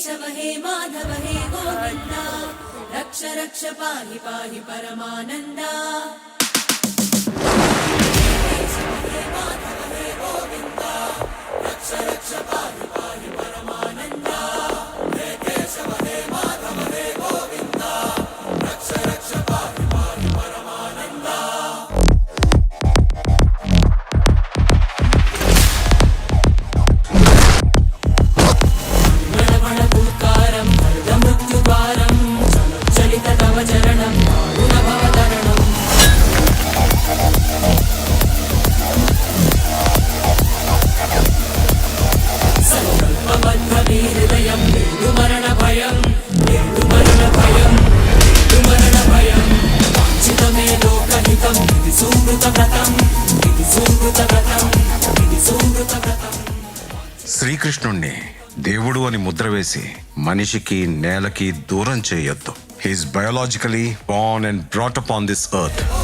केशव हे माधव हे गोविन्दा रक्ष रक्ष पाहि पाहि परमानन्दा केशव हे माधव हे गोविन्दा रक्ष रक्ष पाहि पाहि परमानन्दा हे केशव हे माधव हे गोविन्दा रक्ष रक्ष पाहि पाहि परमानन्दा శ్రీకృష్ణుణ్ణి దేవుడు అని ముద్ర వేసి మనిషికి నేలకి దూరం చేయొద్దు. He is biologically born and brought upon this earth.